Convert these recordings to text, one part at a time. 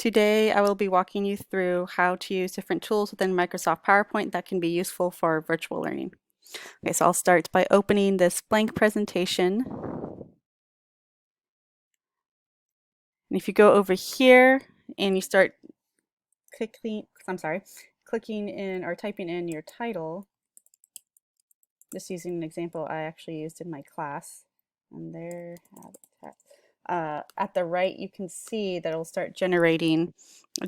Today I will be walking you through how to use different tools within Microsoft PowerPoint that can be useful for virtual learning. Okay, so I'll start by opening this blank presentation. And if you go over here and you start clicking in or typing in your title, just using an example I actually used in my class, and there, at the right, you can see that it'll start generating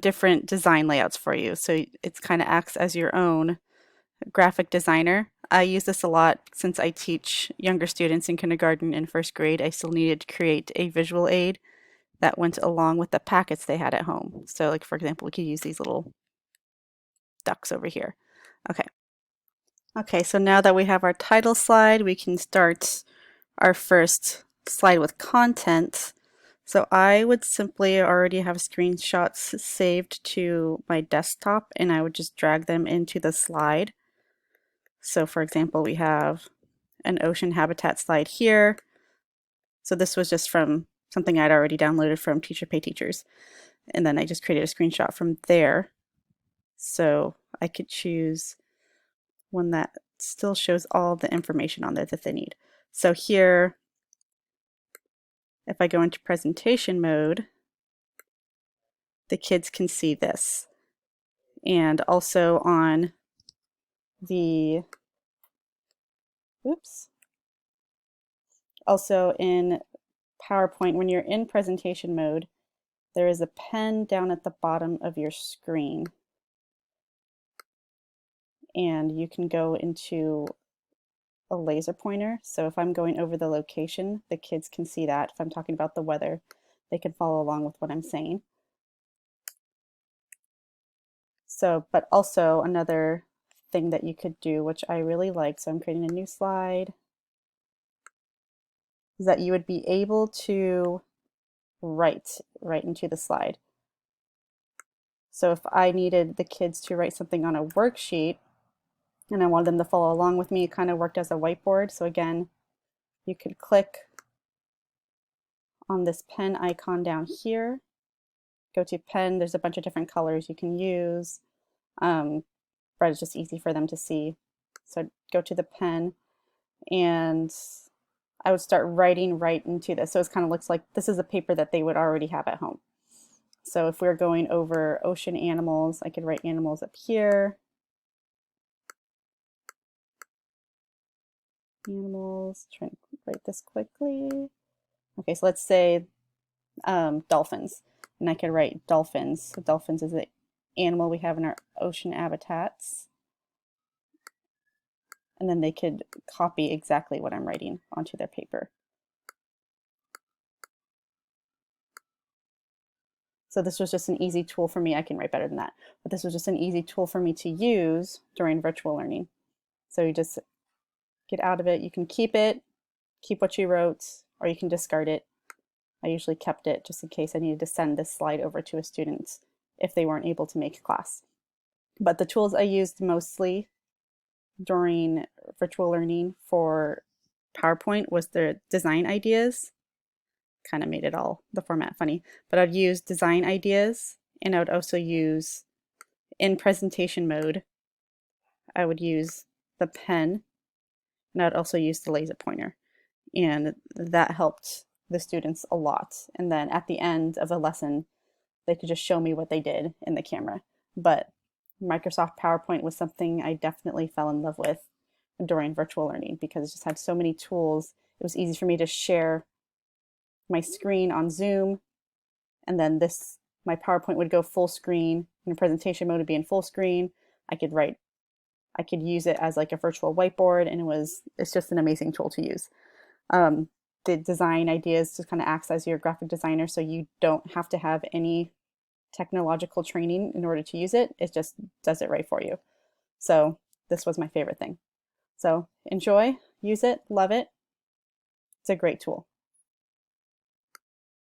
different design layouts for you. So it kind of acts as your own graphic designer. I use this a lot since I teach younger students in kindergarten and first grade. I still needed to create a visual aid that went along with the packets they had at home. So like, for example, we could use these little ducks over here. Okay, so now that we have our title slide, we can start our first slide with content. So I would simply already have screenshots saved to my desktop, and I would just drag them into the slide. So for example, we have an ocean habitat slide here. So this was just from something I'd already downloaded from Teacher Pay Teachers. And then I just created a screenshot from there. So I could choose one that still shows all the information on there that they need. So here, if I go into presentation mode, the kids can see this. And also on the, also in PowerPoint, when you're in presentation mode, there is a pen down at the bottom of your screen. And you can go into a laser pointer. So if I'm going over the location, the kids can see that. If I'm talking about the weather, they can follow along with what I'm saying. So, but also another thing that you could do, which I really like, so I'm creating a new slide, is that you would be able to write right into the slide. So if I needed the kids to write something on a worksheet and I wanted them to follow along with me, it kind of worked as a whiteboard. So again, you could click on this pen icon down here, go to pen, there's a bunch of different colors you can use, but it's just easy for them to see. So go to the pen and I would start writing right into this. So it kind of looks like this is a paper that they would already have at home. So if we're going over ocean animals, I could write animals up here. Animals, try and write this quickly. Okay, so let's say dolphins, and I could write dolphins. So dolphins is the animal we have in our ocean habitats. And then they could copy exactly what I'm writing onto their paper. So this was just an easy tool for me. I can write better than that, but this was just an easy tool for me to use during virtual learning. So you just get out of it. You can keep it, keep what you wrote, or you can discard it. I usually kept it just in case I needed to send this slide over to a student if they weren't able to make class. But the tools I used mostly during virtual learning for PowerPoint was the design ideas. Kind of made it all, the format funny, but I'd use design ideas, and I would also use, in presentation mode, I would use the pen, and I would also use the laser pointer. And that helped the students a lot. And then at the end of a lesson, they could just show me what they did in the camera. But Microsoft PowerPoint was something I definitely fell in love with during virtual learning because it just had so many tools. It was easy for me to share my screen on Zoom, and then my PowerPoint would go full screen, and the presentation mode would be in full screen. I could use it as like a virtual whiteboard, and it's just an amazing tool to use. The design ideas just kind of acts as your graphic designer, so you don't have to have any technological training in order to use it. It just does it right for you. So this was my favorite thing. So enjoy, use it, love it. It's a great tool.